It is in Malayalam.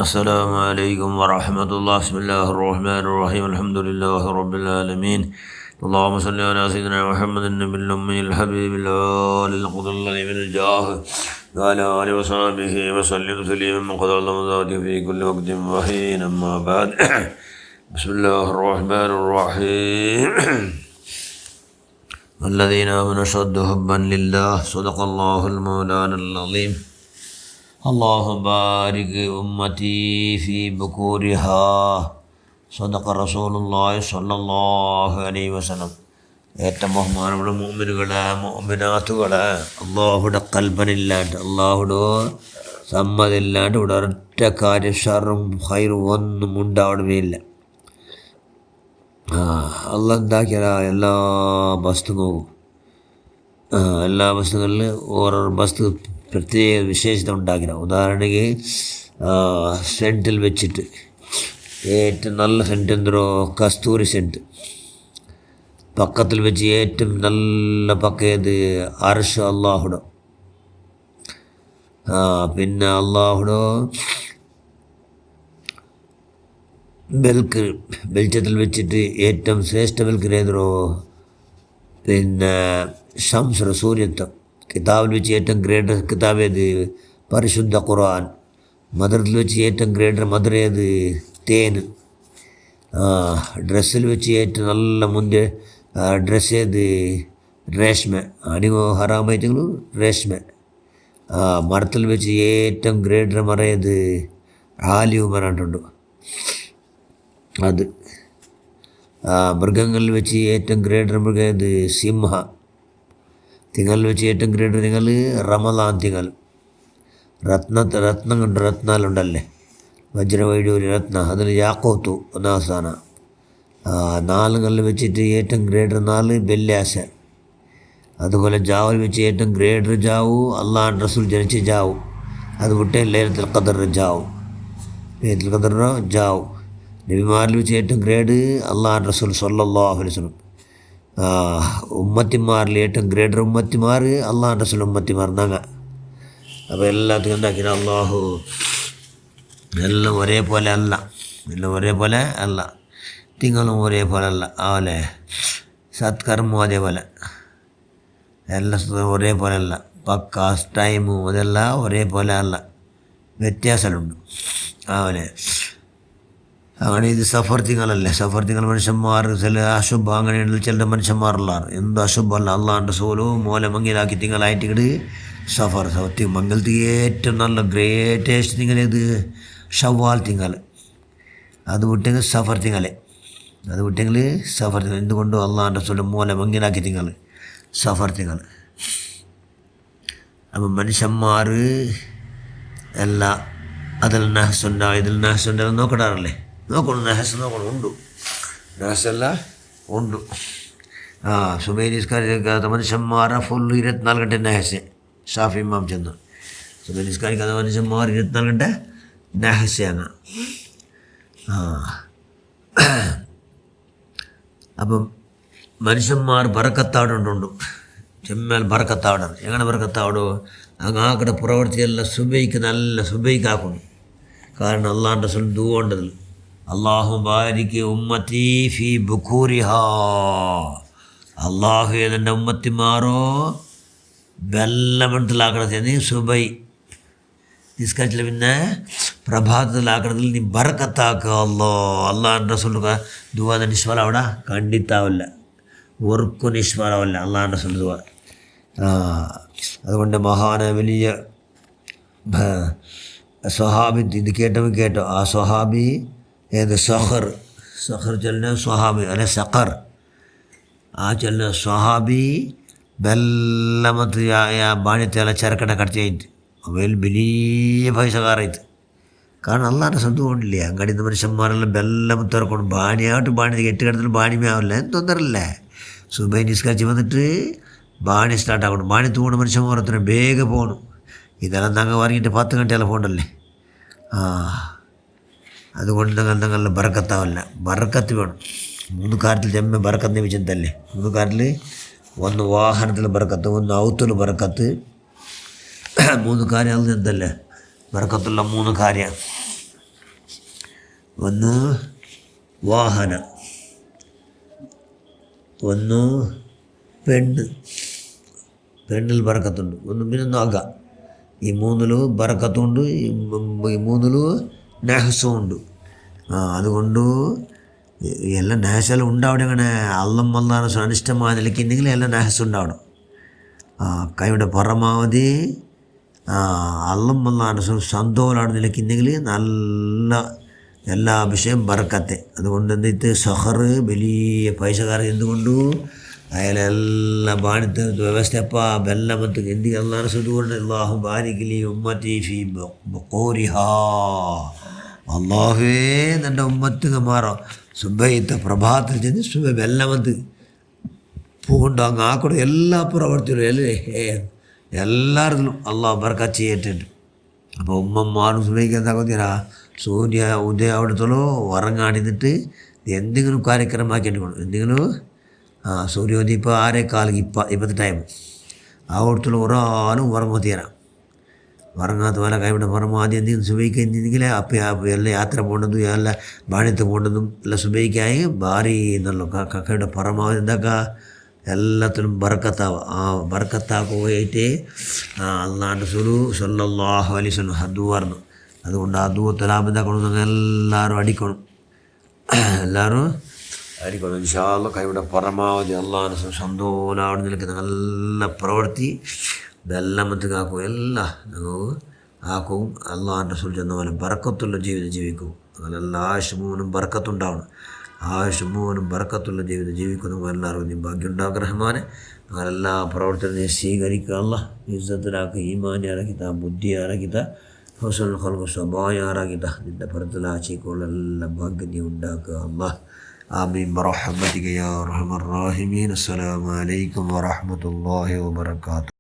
السلام عليكم ورحمة الله. بسم الله الرحمن الرحيم. الحمد لله رب العالمين. اللهم صل على سيدنا محمد النبي الأمي الحبيب الآل القدر الذي من الجاه وعلى آله وصحبه وسلم تسليما من قدر الله في كل وقت وحين. أما بعد بسم الله الرحمن الرحيم. والذين آمنوا أشد حبا لله. صدق الله المولانا العظيم. اللهم بارك أمتي في بكورها. صدق رسول الله صلى الله عليه وسلم. ഏറ്റവും ബഹുമാനമുള്ള മുഅ്മിനുകളെ മുഅ്മിനാത്തുകളെ, അള്ളാഹുടെ കൽപ്പനയില്ലാണ്ട് അള്ളാഹുടെ സമ്മതമില്ലാണ്ട് ഇവിടെ ഒരൊറ്റ കാര്യം ഷറും ഹൈറും ഒന്നും ഉണ്ടാവണമേയില്ല. അള്ളാഹ് ഉണ്ടാക്കിയ എല്ലാ വസ്തുവും എല്ലാ വസ്തുക്കളിൽ ഓരോ വസ്തു പ്രത്യേക വിശേഷത ഉണ്ടാക്കില്ല. ഉദാഹരണക്ക് സെൻറ്റിൽ വെച്ചിട്ട് ഏറ്റവും നല്ല സെൻറ്റ് എന്തോ കസ്തൂരി സെൻറ്റ്, പക്കത്തിൽ വെച്ച് ഏറ്റവും നല്ല പക്കയത് അർഷ് അള്ളാഹുടോ. പിന്നെ അള്ളാഹുടോ വെളിച്ചത്തിൽ വെച്ചിട്ട് ഏറ്റവും ശ്രേഷ്ഠ വെൽക്കരേതോ പിന്നെ ഷംസുർ സൂര്യത്വം. കിതാബിൽ വെച്ച് ഏറ്റവും ഗ്രേറ്റർ കിതാബ് ഏത്? പരിശുദ്ധ ഖുർആൻ. മദറിൽ വെച്ച് ഏറ്റവും ഗ്രേറ്റർ മദർ ഏത്? തേന്. ഡ്രസ്സിൽ വെച്ച് ഏറ്റവും നല്ല മുന്തിയ ഡ്രസ്സ് ഏത്? രേഷ്മ. അണിവോ ഹറാമായിട്ടുള്ളൂ രേഷ്മ. മരത്തിൽ വെച്ച് ഏറ്റവും ഗ്രേറ്റർ മരം ഏത്? ആലിവ് മരമുണ്ട് അത്. മൃഗങ്ങളിൽ വെച്ച് ഏറ്റവും ഗ്രേറ്റർ മൃഗം ഏത്? സിംഹ. തിങ്കളിൽ വെച്ച് ഏറ്റവും ഗ്രേറ്റർ തിങ്കൾ റമദാൻ തിങ്കൾ. രത്നം കൊണ്ട് രത്നാലുണ്ടല്ലേ, വജ്രവൈഡൂര്യ രത്ന, അതിൽ യാക്കോത്തു ഒന്നാം സ്ഥാനം. നാലുകളിൽ വെച്ചിട്ട് ഏറ്റവും ഗ്രേറ്റർ 4 ബെല്യാസ. അതുപോലെ ജാവിൽ വെച്ച് ഏറ്റവും ഗ്രേറ്റർ ജാവു അള്ളാഹ് റസൂൽ ജനിച്ച ജാവു. അത് വിട്ട് ലൈലത്തുൽ ഖദർ ജാവു. ലൈലത്തുൽ ഖദർ ജാവു. നബിമാരിൽ വെച്ച് ഏറ്റവും ഗ്രേഡ് അള്ളാഹ് റസൂൽ സ്വല്ലല്ലാഹു അലൈഹി വസല്ലം. ഉമ്മത്തിമാരിൽ ഏറ്റവും ഗ്രേറ്റർ ഉമ്മത്തിമാർ അള്ളാഹ് റസൂൽ ഉമ്മത്തിമാർ ഞങ്ങ. അപ്പോൾ എല്ലാത്തിനും എന്താക്കിയാൽ അള്ളാഹു എല്ലാം ഒരേപോലെ അല്ല, എല്ലാം ഒരേപോലെ അല്ല. തിങ്ങളും ഒരേപോലെ അല്ല. അതുപോലെ സത്കർമ്മം അതേപോലെ എല്ലാം ഒരേപോലെ അല്ല. പക്ക ടൈമും അതെല്ലാം ഒരേപോലെ അല്ല, വ്യത്യാസമുണ്ട്. അതുപോലെ അങ്ങനെ ഇത് സഫർ തിങ്കളല്ലേ. സഫർ തിങ്കൾ മനുഷ്യന്മാർ ചില അശുഭം അങ്ങനെയുള്ള ചില മനുഷ്യന്മാരുള്ള എന്ത് അശുഭമല്ല. അള്ളാൻ്റെ സോലോ മോലെ മങ്ങിലാക്കി തിങ്കളായിട്ട് സഫർ സത്യം മംഗലത്തിൽ ഏറ്റവും നല്ല ഗ്രേറ്റസ്റ്റ് തിങ്കളേത്? ഷവ്വാൽ തിങ്കൾ. അത് വിട്ടെങ്കിൽ സഫർ തിങ്കളെ. അത് വിട്ടെങ്കിൽ സഫർ തിങ്കൾ. എന്തുകൊണ്ടും അള്ളാൻ്റെ സോലോ മോലെ മങ്ങിലാക്കി തിങ്കൾ സഫർ തിങ്കൾ. അപ്പം മനുഷ്യന്മാർ എല്ലാം അതിൽ നഹസുണ്ട ഇതിൽ നഹസുണ്ട നോക്കിടാറില്ലേ? നോക്കണം, നഹസ് നോക്കണം. ഉണ്ട് നഹസല്ല ഉണ്ട്. സുബൈ നിസ്കാരിക്കാത്ത മനുഷ്യന്മാരെ ഫുള്ള് 24 ഗಂಟೆ നഹസ്. ഷാഫി ഇമാം ചെന്ന് സുബൈ നിസ്കാരിക്കാത്ത മനുഷ്യന്മാർ 24 ഗಂಟೆ നഹസാണ്. അപ്പം മനുഷ്യന്മാർ ബറക്കത്താടുണ്ടുണ്ട്. ചെമ്മൽ ബറക്കത്താടാണ്. എങ്ങനെ ബറക്കത്താടോ? അങ്ങാക്കടെ പ്രവൃത്തിയെല്ലാം സുബൈക്ക് നല്ല സുബൈക്കാക്കുന്നു. കാരണം അള്ളാൻ്റെ റസൂൽ ദുആ ഉണ്ടതിൽ, അല്ലാഹു ബാരിക് ഉമ്മത്തി ഫി ബുഖൂരിഹാ. അള്ളാഹു ഏതെൻ്റെ ഉമ്മത്തിമാരോ വെല്ലമണത്തിലാക്കണത്. നീ സുബൈ നിസ്കരിച്ചില്ല, പിന്നെ പ്രഭാതത്തിലാക്കണതിൽ നീ ബറക്കത്താക്കുക. അള്ളാൻ്റെ റസൂൽ ദുആ നിഷ്ഫല അവിടെ കണ്ടിത്താവില്ല, ഒർക്കും നിഷ്ഫലമല്ല അള്ളാൻ്റെ റസൂൽ ദുആ. അതുകൊണ്ട് മഹാന വലിയ സ്വഹാബി ഇത് കേട്ടോ. ആ സ്വഹാബി ഏത്? സഖർ ചൊല്ലുന്ന സ്വഹാബി അല്ലെ സഖർ. ആ ചൊല്ലുന്ന സ്വഹാബി ബെല്ലമത്ത് ബാണ്യത്തെല്ലാം ചരക്കട കടത്തിയായിട്ട് അവയിൽ വലിയ പൈസക്കാരായിട്ട്. കാരണം അള്ളാൻ്റെ സ്വന്തം കൊണ്ടില്ലേ അങ്ങാടിന്ന് മനുഷ്യന്മാരെല്ലാം ബെല്ലമത്ത് ഇറക്കണം. ബാണിയായിട്ട് ബാണി കെട്ടുകിടത്തിൽ ബാണിമേ ആവില്ല, എന്തൊന്നറില്ലേ. സുബൈ നിസ്കരിച്ച് വന്നിട്ട് ബാണി സ്റ്റാർട്ടാക്കണം. ബാണി തൂണ് മനുഷ്യന്മാർ അത്രയും വേഗം പോകണം. ഇതെല്ലാം ഞങ്ങൾ പറഞ്ഞിട്ട് 10 ഗಂಟೆയെല്ലാം പോകണ്ടല്ലേ. അതുകൊണ്ട് ഞങ്ങളുടെ ബറക്കത്താവില്ല, ബറക്കത്ത് വേണം. 3 കാര്യത്തിൽ ജമ്മ ബറക്കത്ത് നിമിച്ചതല്ലേ. 3 കാര്യത്തിൽ ഒന്ന് വാഹനത്തിൽ ബറക്കത്ത്, ഒന്ന് ഔത്തിൽ ബറക്കത്ത്, 3 കാര്യം. അത് എന്തല്ലേ ബർക്കത്തുള്ള 3 കാര്യം. ഒന്ന് വാഹന, ഒന്ന് പെണ്ണിൽ ബറക്കത്തുണ്ട്, ഒന്ന് പിന്നെ നഗ. ഈ മൂന്നിൽ ബറക്കത്തുണ്ട്, ഈ മൂന്നിൽ നഹസും ഉണ്ട്. അതുകൊണ്ട് എല്ലാം നഹസെല്ലാം ഉണ്ടാവണം. അങ്ങനെ അള്ളാഹ് അനിഷ്ടമായ നിലയ്ക്കുണ്ടെങ്കിൽ എല്ലാം നഹസ് ഉണ്ടാവണം. കൈയുടെ പരമാവധി അള്ളാഹ് സന്തോഷമാണ് നിലയ്ക്കുണ്ടെങ്കിൽ നല്ല എല്ലാ വിഷയം ബറക്കത്തെ. അതുകൊണ്ട് എന്നിട്ട് സഹർ വലിയ പൈസക്കാരൻ എന്തുകൊണ്ടു അയാളെല്ലാം ബാണിത്ത് വ്യവസ്ഥയപ്പ ബെല്ലമത്ത് എന്തി അള്ളാഹ് സുദൂറിന് അല്ലാഹു ബാരികലി ഉമ്മത്തി ഫി ബഖൂരിഹാ. അള്ളാഹുവേ എൻ്റെ ഉമ്മത്തുക മാറോ സുബൈത്തെ പ്രഭാതത്തിൽ ചെന്ന് സുബ ബെല്ലമത്ത് പൂണ്ട് അങ്ങ് ആക്കൂടെ എല്ലാ പ്രവർത്തികളും എല്ലാവരിലും അള്ളാഹ് ബർക്കത്ത് ചെയ്തിട്ടുണ്ട്. അപ്പോൾ ഉമ്മമാരും സുബൈക്ക് എന്താ സൂര്യ ഉദയം അവിടത്തോളോ ഉറങ്ങാടിന്നിട്ട് എന്തെങ്കിലും കാര്യക്രമമാക്കിയിട്ട് വേണം. എന്തെങ്കിലും സൂര്യോദയം ഇപ്പോൾ 6:15 ഇപ്പോഴത്തെ ടൈം അവിടത്തോളം ഒരാളും ഉറങ്ങുത്തീരാം. ഉറങ്ങാത്ത പോലെ കൈവിടെ പരമാവധി എന്തെങ്കിലും സുബൈക്ക് എന്തെങ്കിൽ അപ്പം എല്ലാം യാത്ര പോകേണ്ടതും എല്ലാം ബാണ്യത്ത് പോകേണ്ടതും എല്ലാം സുബൈക്കായി ഭാരി എന്നുള്ളൂ. കക്കയുടെ പരമാവധി എന്താക്കുക എല്ലാത്തിലും ബർക്കത്താവുക. ആ ബർക്കത്താക്ക് പോയിട്ട് അള്ളാഹുവിൻ്റെ റസൂൽ സ്വല്ലല്ലാഹു അലൈഹി വസല്ലം ഹദു പറഞ്ഞു. അതുകൊണ്ട് ആ ദൂവത്തെ ലാഭത്താക്കണം, എല്ലാവരും അടിക്കണം, എല്ലാവരും അടിക്കണം. ഇൻഷാ അല്ലാഹ് കൈവിടെ പരമാവധി അള്ളാഹുവിൻ്റെ സന്തോഷമാണ് നിൽക്കുന്ന നല്ല പ്രവൃത്തി ബെല്ലമത്ത് കാക്കും എല്ലാം ഞങ്ങൾ ആക്കും. അള്ളാഹുവിൻ്റെ റസൂൽ ചെന്ന പോലെ ബർക്കത്തുള്ള ജീവിതം ജീവിക്കും. അങ്ങനെ എല്ലാ ആയുഷ്മൂനും ബർക്കത്തുണ്ടാവണം. ആയുഷ്മൂനും ബർക്കത്തുള്ള ജീവിതം ജീവിക്കുന്ന എല്ലാവർക്കും ഭാഗ്യം ഉണ്ടാക്കുക റഹ്മാനെ. അങ്ങനെ എല്ലാ പ്രവർത്തനവും സ്വീകരിക്കുക. അല്ലാഹ് ഇസ്സത്തിലാക്കുക, ഈമാനിയാറാക്കിത്ത, ബുദ്ധിയാറാക്കിത്ത, ഹുസ്നുൽ ഖൽഖ് സ്വഭാവയാറാക്കിത്ത, നിൻ്റെ പുറത്തിലാച്ചിക്കുള്ള എല്ലാ ഭാഗ്യം നീ ഉണ്ടാക്കുക അല്ലാഹ്. ആമീൻ ബിറഹ്മതിക യാ അർഹമർ റഹീമീൻ. അസ്സലാമു അലൈക്കും വറഹ്മത്തുള്ളാഹി വബറകാതുഹു.